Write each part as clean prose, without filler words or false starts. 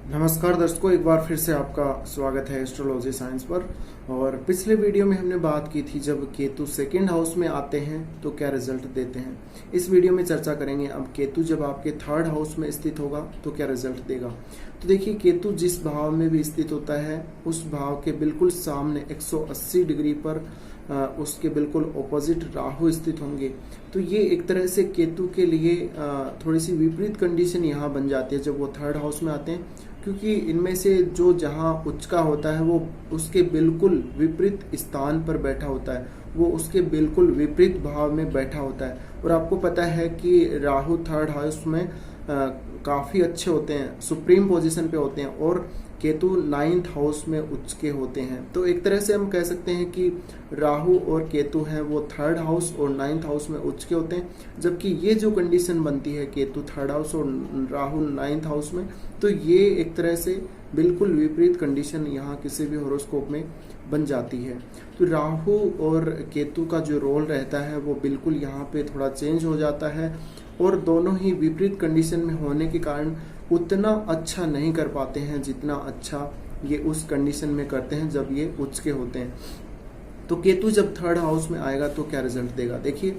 नमस्कार दर्शकों, एक बार फिर से आपका स्वागत है एस्ट्रोलॉजी साइंस पर। और पिछले वीडियो में हमने बात की थी जब केतु सेकंड हाउस में आते हैं तो क्या रिजल्ट देते हैं। इस वीडियो में चर्चा करेंगे अब केतु जब आपके थर्ड हाउस में स्थित होगा तो क्या रिजल्ट देगा। तो देखिए, केतु जिस भाव में भी स्थित होता है उस भाव के बिल्कुल सामने 180 डिग्री पर उसके बिल्कुल ऑपोजिट राहु स्थित होंगे। तो ये एक तरह से केतु के लिए थोड़ी सी विपरीत कंडीशन यहाँ बन जाती है जब वो थर्ड हाउस में आते हैं, क्योंकि इनमें से जो जहाँ उच्च का होता है वो उसके बिल्कुल विपरीत स्थान पर बैठा होता है, वो उसके बिल्कुल विपरीत भाव में बैठा होता है। और आपको पता है कि राहु थर्ड हाउस में काफ़ी अच्छे होते हैं, सुप्रीम पोजीशन पे होते हैं, और केतु नाइन्थ हाउस में उच्च के होते हैं। तो एक तरह से हम कह सकते हैं कि राहु और केतु हैं वो थर्ड हाउस और नाइन्थ हाउस में उच्च के होते हैं। जबकि ये जो कंडीशन बनती है केतु थर्ड हाउस और राहु नाइन्थ हाउस में, तो ये एक तरह से बिल्कुल विपरीत कंडीशन यहाँ किसी भी हॉरोस्कोप में बन जाती है। तो राहु और केतु का जो रोल रहता है वो बिल्कुल यहाँ पे थोड़ा चेंज हो जाता है, और दोनों ही विपरीत कंडीशन में होने के कारण उतना अच्छा नहीं कर पाते हैं जितना अच्छा ये उस कंडीशन में करते हैं जब ये उच्च के होते हैं। तो केतु जब थर्ड हाउस में आएगा तो क्या रिजल्ट देगा। देखिए,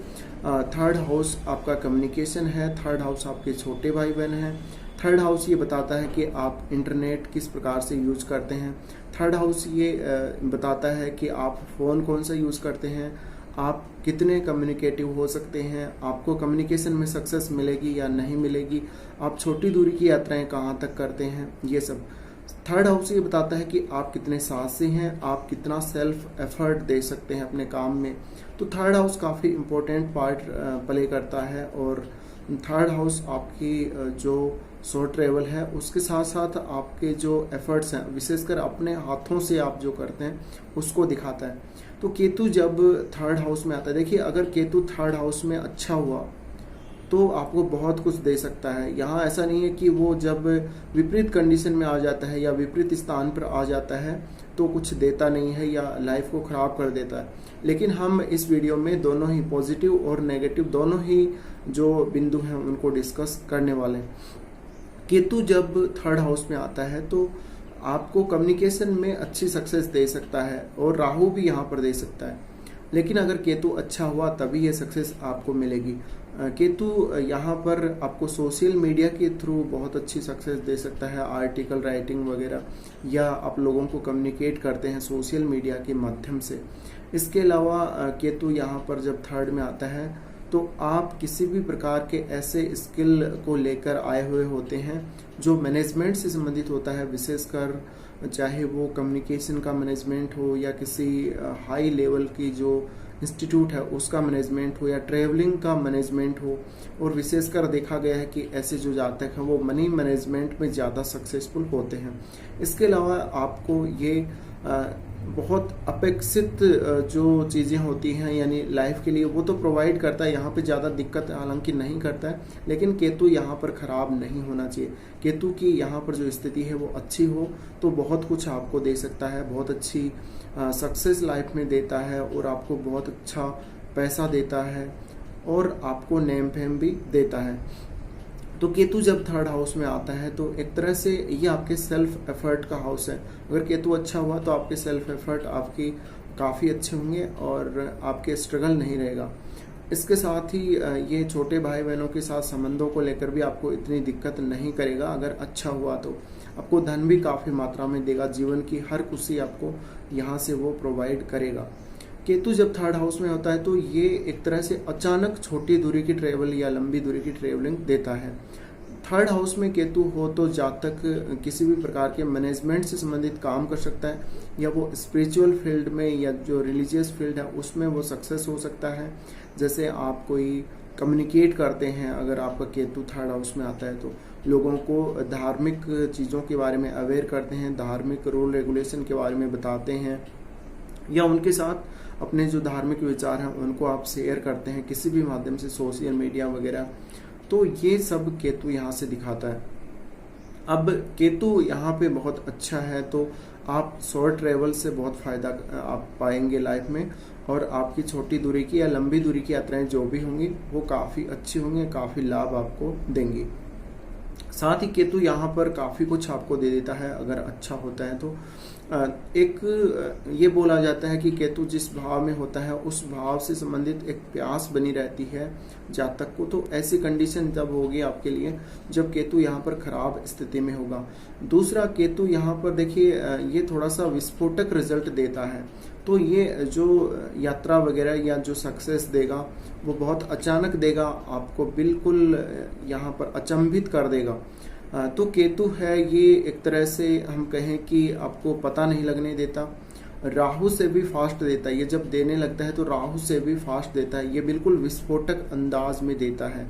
थर्ड हाउस आपका कम्युनिकेशन है, थर्ड हाउस आपके छोटे भाई बहन हैं, थर्ड हाउस ये बताता है कि आप इंटरनेट किस प्रकार से यूज करते हैं, थर्ड हाउस ये बताता है कि आप फ़ोन कौन सा यूज़ करते हैं, आप कितने कम्युनिकेटिव हो सकते हैं, आपको कम्युनिकेशन में सक्सेस मिलेगी या नहीं मिलेगी, आप छोटी दूरी की यात्राएं कहाँ तक करते हैं, ये सब। थर्ड हाउस ये बताता है कि आप कितने साहसी हैं, आप कितना सेल्फ एफर्ट दे सकते हैं अपने काम में। तो थर्ड हाउस काफ़ी इम्पोर्टेंट पार्ट प्ले करता है, और थर्ड हाउस आपकी जो शॉर्ट ट्रेवल है उसके साथ साथ आपके जो एफर्ट्स हैं, विशेषकर अपने हाथों से आप जो करते हैं उसको दिखाता है। तो केतु जब थर्ड हाउस में आता है, देखिए अगर केतु थर्ड हाउस में अच्छा हुआ तो आपको बहुत कुछ दे सकता है। यहाँ ऐसा नहीं है कि वो जब विपरीत कंडीशन में आ जाता है या विपरीत स्थान पर आ जाता है तो कुछ देता नहीं है या लाइफ को खराब कर देता है। लेकिन हम इस वीडियो में दोनों ही पॉजिटिव और नेगेटिव दोनों ही जो बिंदु हैं उनको डिस्कस करने वाले हैं। केतु जब थर्ड हाउस में आता है तो आपको कम्युनिकेशन में अच्छी सक्सेस दे सकता है, और राहु भी यहाँ पर दे सकता है। लेकिन अगर केतु अच्छा हुआ तभी ये सक्सेस आपको मिलेगी। केतु यहाँ पर आपको सोशल मीडिया के थ्रू बहुत अच्छी सक्सेस दे सकता है, आर्टिकल राइटिंग वगैरह, या आप लोगों को कम्युनिकेट करते हैं सोशल मीडिया के माध्यम से। इसके अलावा केतु यहाँ पर जब थर्ड में आता है तो आप किसी भी प्रकार के ऐसे स्किल को लेकर आए हुए होते हैं जो मैनेजमेंट से संबंधित होता है, विशेषकर चाहे वो कम्युनिकेशन का मैनेजमेंट हो या किसी हाई लेवल की जो इंस्टीट्यूट है उसका मैनेजमेंट हो या ट्रैवलिंग का मैनेजमेंट हो। और विशेषकर देखा गया है कि ऐसे जो जातक हैं वो मनी मैनेजमेंट में ज़्यादा सक्सेसफुल होते हैं। इसके अलावा आपको ये बहुत अपेक्षित जो चीज़ें होती हैं यानी लाइफ के लिए वो तो प्रोवाइड करता है, यहाँ पे ज़्यादा दिक्कत हालांकि नहीं करता है। लेकिन केतु यहाँ पर ख़राब नहीं होना चाहिए। केतु की यहाँ पर जो स्थिति है वो अच्छी हो तो बहुत कुछ आपको दे सकता है, बहुत अच्छी सक्सेस लाइफ में देता है, और आपको बहुत अच्छा पैसा देता है, और आपको नेम फेम भी देता है। तो केतु जब थर्ड हाउस में आता है तो एक तरह से ये आपके सेल्फ एफर्ट का हाउस है। अगर केतु अच्छा हुआ तो आपके सेल्फ एफर्ट आपकी काफ़ी अच्छे होंगे और आपके स्ट्रगल नहीं रहेगा। इसके साथ ही ये छोटे भाई बहनों के साथ संबंधों को लेकर भी आपको इतनी दिक्कत नहीं करेगा। अगर अच्छा हुआ तो आपको धन भी काफ़ी मात्रा में देगा, जीवन की हर खुशी आपको यहाँ से वो प्रोवाइड करेगा। केतु जब थर्ड हाउस में होता है तो ये एक तरह से अचानक छोटी दूरी की ट्रेवल या लंबी दूरी की ट्रेवलिंग देता है। थर्ड हाउस में केतु हो तो जातक किसी भी प्रकार के मैनेजमेंट से संबंधित काम कर सकता है, या वो स्पिरिचुअल फील्ड में या जो रिलीजियस फील्ड है उसमें वो सक्सेस हो सकता है। जैसे आप कोई कम्युनिकेट करते हैं, अगर आपका केतु थर्ड हाउस में आता है तो लोगों को धार्मिक चीज़ों के बारे में अवेयर करते हैं, धार्मिक रूल रेगुलेशन के बारे में बताते हैं, या उनके साथ अपने जो धार्मिक विचार हैं उनको आप शेयर करते हैं किसी भी माध्यम से, सोशल मीडिया वगैरह। तो ये सब केतु यहाँ से दिखाता है। अब केतु यहाँ पे बहुत अच्छा है तो आप शॉर्ट ट्रेवल से बहुत फ़ायदा आप पाएंगे लाइफ में, और आपकी छोटी दूरी की या लंबी दूरी की यात्राएं जो भी होंगी वो काफ़ी अच्छी होंगी, काफ़ी लाभ आपको देंगी। साथ ही केतु यहाँ पर काफ़ी कुछ आपको दे देता है अगर अच्छा होता है तो। एक ये बोला जाता है कि केतु जिस भाव में होता है उस भाव से संबंधित एक प्यास बनी रहती है जातक को। तो ऐसी कंडीशन तब होगी आपके लिए जब केतु यहाँ पर खराब स्थिति में होगा। दूसरा, केतु यहाँ पर देखिए ये थोड़ा सा विस्फोटक रिजल्ट देता है। तो ये जो यात्रा वगैरह या जो सक्सेस देगा वो बहुत अचानक देगा, आपको बिल्कुल यहाँ पर अचंभित कर देगा। तो केतु है ये एक तरह से हम कहें कि आपको पता नहीं लगने देता, राहु से भी फास्ट देता है। ये जब देने लगता है तो राहु से भी फास्ट देता है, ये बिल्कुल विस्फोटक अंदाज में देता है।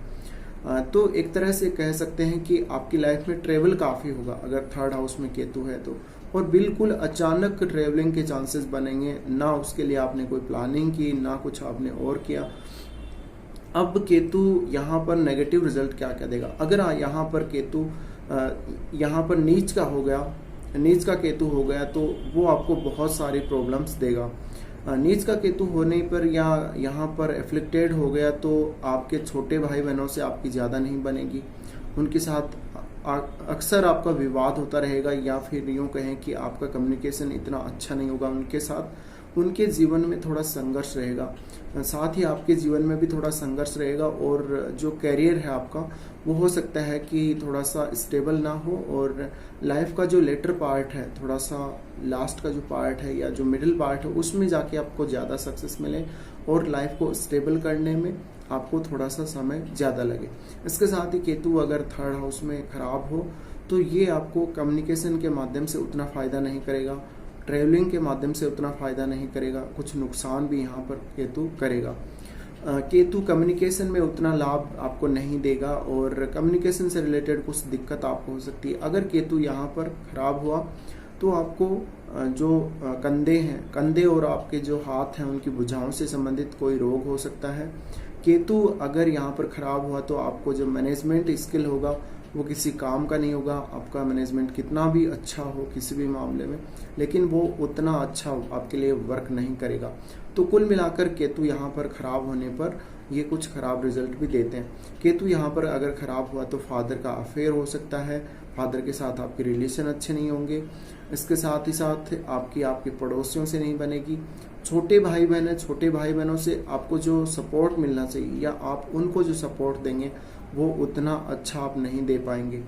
तो एक तरह से कह सकते हैं कि आपकी लाइफ में ट्रेवल काफ़ी होगा अगर थर्ड हाउस में केतु है तो, और बिल्कुल अचानक ट्रेवलिंग के चांसेस बनेंगे, ना उसके लिए आपने कोई प्लानिंग की ना कुछ आपने और किया। अब केतु यहाँ पर नेगेटिव रिजल्ट क्या क्या देगा? अगर यहाँ पर केतु यहाँ पर नीच का हो गया, नीच का केतु हो गया तो वो आपको बहुत सारी प्रॉब्लम्स देगा। नीच का केतु होने पर या यहाँ पर एफ्लिक्टेड हो गया तो आपके छोटे भाई बहनों से आपकी ज़्यादा नहीं बनेगी, उनके साथ अक्सर आपका विवाद होता रहेगा, या फिर यूँ कहें कि आपका कम्युनिकेशन इतना अच्छा नहीं होगा उनके साथ। उनके जीवन में थोड़ा संघर्ष रहेगा, साथ ही आपके जीवन में भी थोड़ा संघर्ष रहेगा, और जो कैरियर है आपका वो हो सकता है कि थोड़ा सा स्टेबल ना हो, और लाइफ का जो लेटर पार्ट है, थोड़ा सा लास्ट का जो पार्ट है या जो मिडिल पार्ट है उसमें जाके आपको ज़्यादा सक्सेस मिले और लाइफ को स्टेबल करने में आपको थोड़ा सा समय ज़्यादा लगे। इसके साथ ही केतु अगर थर्ड हाउस में खराब हो तो ये आपको कम्युनिकेशन के माध्यम से उतना फ़ायदा नहीं करेगा, ट्रैवलिंग के माध्यम से उतना फ़ायदा नहीं करेगा, कुछ नुकसान भी यहाँ पर केतु करेगा। केतु कम्युनिकेशन में उतना लाभ आपको नहीं देगा और कम्युनिकेशन से रिलेटेड कुछ दिक्कत आपको हो सकती है। अगर केतु यहाँ पर खराब हुआ तो आपको जो कंधे हैं, कंधे और आपके जो हाथ हैं उनकी भुजाओं से संबंधित कोई रोग हो सकता है। केतु अगर यहाँ पर खराब हुआ तो आपको जो मैनेजमेंट स्किल होगा वो किसी काम का नहीं होगा। आपका मैनेजमेंट कितना भी अच्छा हो किसी भी मामले में, लेकिन वो उतना अच्छा आपके लिए वर्क नहीं करेगा। तो कुल मिलाकर केतु यहाँ पर खराब होने पर ये कुछ खराब रिजल्ट भी देते हैं। केतु यहाँ पर अगर खराब हुआ तो फादर का अफेयर हो सकता है, फादर के साथ आपके रिलेशन अच्छे नहीं होंगे। इसके साथ ही साथ आपके पड़ोसियों से नहीं बनेगी। छोटे भाई बहन है, छोटे भाई बहनों से आपको जो सपोर्ट मिलना चाहिए या आप उनको जो सपोर्ट देंगे वो उतना अच्छा आप नहीं दे पाएंगे।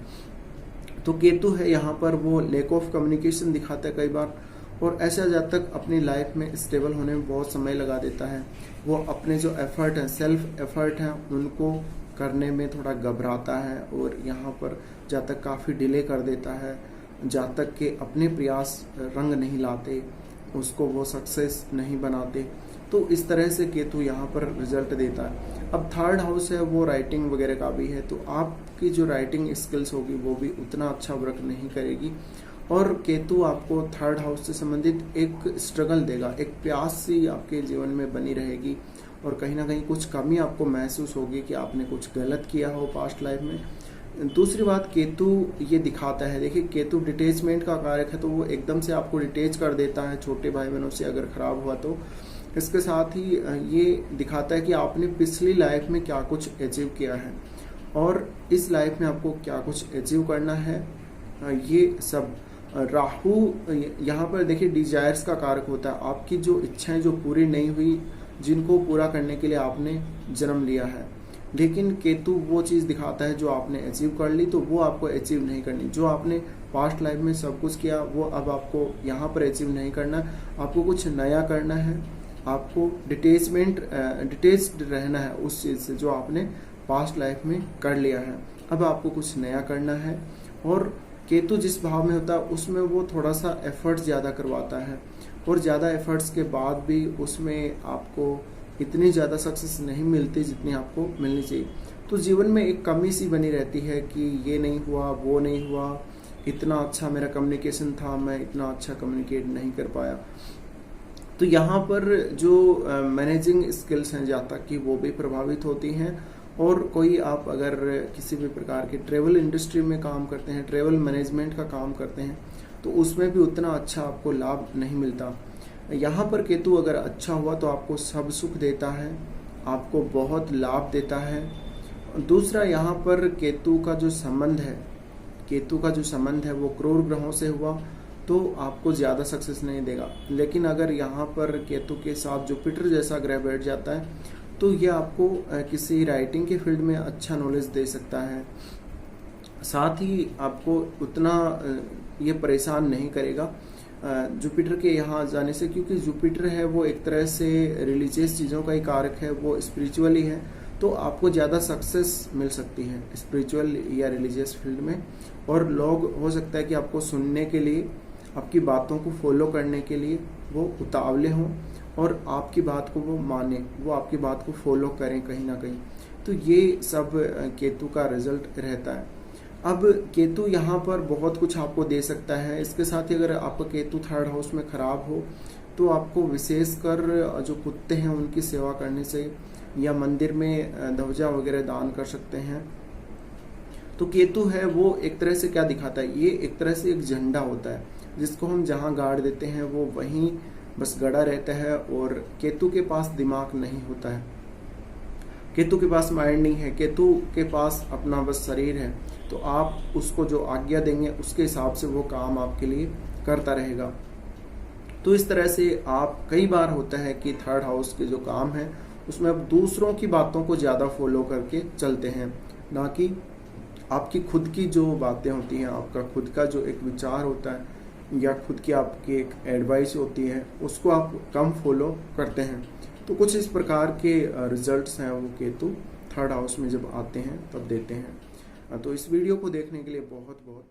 तो केतु है यहाँ पर वो लैक ऑफ कम्युनिकेशन दिखाता है कई बार, और ऐसा जातक अपनी लाइफ में स्टेबल होने में बहुत समय लगा देता है। वो अपने जो एफर्ट हैं, सेल्फ एफर्ट हैं, उनको करने में थोड़ा घबराता है और यहाँ पर जातक काफ़ी डिले कर देता है। जातक के अपने प्रयास रंग नहीं लाते, उसको वो सक्सेस नहीं बनाते। तो इस तरह से केतु यहाँ पर रिजल्ट देता है। अब थर्ड हाउस है वो राइटिंग वगैरह का भी है, तो आपकी जो राइटिंग स्किल्स होगी वो भी उतना अच्छा वर्क नहीं करेगी। और केतु आपको थर्ड हाउस से संबंधित एक स्ट्रगल देगा, एक प्यास सी आपके जीवन में बनी रहेगी, और कहीं ना कहीं कुछ कमी आपको महसूस होगी कि आपने कुछ गलत किया हो पास्ट लाइफ में। दूसरी बात, केतु ये दिखाता है, देखिए केतु डिटेचमेंट का कारक है, तो वो एकदम से आपको डिटेच कर देता है छोटे भाई बहनों से अगर खराब हुआ तो। इसके साथ ही ये दिखाता है कि आपने पिछली लाइफ में क्या कुछ अचीव किया है और इस लाइफ में आपको क्या कुछ अचीव करना है, ये सब। राहु यहाँ पर देखिए डिजायर्स का कारक होता है, आपकी जो इच्छाएं जो पूरी नहीं हुई, जिनको पूरा करने के लिए आपने जन्म लिया है। लेकिन केतु वो चीज़ दिखाता है जो आपने अचीव कर ली, तो वो आपको अचीव नहीं करनी। जो आपने पास्ट लाइफ में सब कुछ किया वो अब आपको यहाँ पर अचीव नहीं करना, आपको कुछ नया करना है। आपको डिटेच्ड रहना है उस चीज़ से जो आपने पास्ट लाइफ में कर लिया है। अब आपको कुछ नया करना है। और केतु जिस भाव में होता है उसमें वो थोड़ा सा एफर्ट ज़्यादा करवाता है, और ज़्यादा एफर्ट्स के बाद भी उसमें आपको इतनी ज़्यादा सक्सेस नहीं मिलती जितनी आपको मिलनी चाहिए। तो जीवन में एक कमी सी बनी रहती है कि ये नहीं हुआ, वो नहीं हुआ, इतना अच्छा मेरा कम्युनिकेशन था, मैं इतना अच्छा कम्युनिकेट नहीं कर पाया। तो यहाँ पर जो मैनेजिंग स्किल्स हैं जातक की वो भी प्रभावित होती हैं। और कोई आप अगर किसी भी प्रकार के ट्रेवल इंडस्ट्री में काम करते हैं, ट्रेवल मैनेजमेंट का काम करते हैं, तो उसमें भी उतना अच्छा आपको लाभ नहीं मिलता। यहाँ पर केतु अगर अच्छा हुआ तो आपको सब सुख देता है, आपको बहुत लाभ देता है। दूसरा, यहाँ पर केतु का जो संबंध है केतु का जो संबंध है वो क्रूर ग्रहों से हुआ तो आपको ज़्यादा सक्सेस नहीं देगा। लेकिन अगर यहाँ पर केतु के साथ जुपिटर जैसा ग्रह बैठ जाता है तो ये आपको किसी राइटिंग के फील्ड में अच्छा नॉलेज दे सकता है। साथ ही आपको उतना ये परेशान नहीं करेगा जुपिटर के यहाँ जाने से, क्योंकि जुपिटर है वो एक तरह से रिलीजियस चीज़ों का ही कारक है, वो स्पिरिचुअली है, तो आपको ज़्यादा सक्सेस मिल सकती है स्पिरिचुअल या रिलीजियस फील्ड में। और लोग हो सकता है कि आपको सुनने के लिए, आपकी बातों को फॉलो करने के लिए वो उतावले हों और आपकी बात को वो माने, वो आपकी बात को फॉलो करें कहीं ना कहीं। तो ये सब केतु का रिजल्ट रहता है। अब केतु यहाँ पर बहुत कुछ आपको दे सकता है। इसके साथ ही अगर आपका केतु थर्ड हाउस में खराब हो तो आपको विशेषकर जो कुत्ते हैं उनकी सेवा करने से, या मंदिर में ध्वजा वगैरह दान कर सकते हैं। तो केतु है वो एक तरह से क्या दिखाता है, ये एक तरह से एक झंडा होता है जिसको हम जहाँ गाड़ देते हैं वो वहीं बस गड़ा रहता है। और केतु के पास दिमाग नहीं होता है, केतु के पास माइंड नहीं है, केतु के पास अपना बस शरीर है। तो आप उसको जो आज्ञा देंगे उसके हिसाब से वो काम आपके लिए करता रहेगा। तो इस तरह से आप कई बार होता है कि थर्ड हाउस के जो काम है उसमें आप दूसरों की बातों को ज़्यादा फॉलो करके चलते हैं, ना कि आपकी खुद की जो बातें होती हैं, आपका खुद का जो एक विचार होता है या खुद की आपकी एक एडवाइस होती है उसको आप कम फॉलो करते हैं। तो कुछ इस प्रकार के रिजल्ट्स हैं वो केतु थर्ड हाउस में जब आते हैं तब देते हैं। तो इस वीडियो को देखने के लिए बहुत बहुत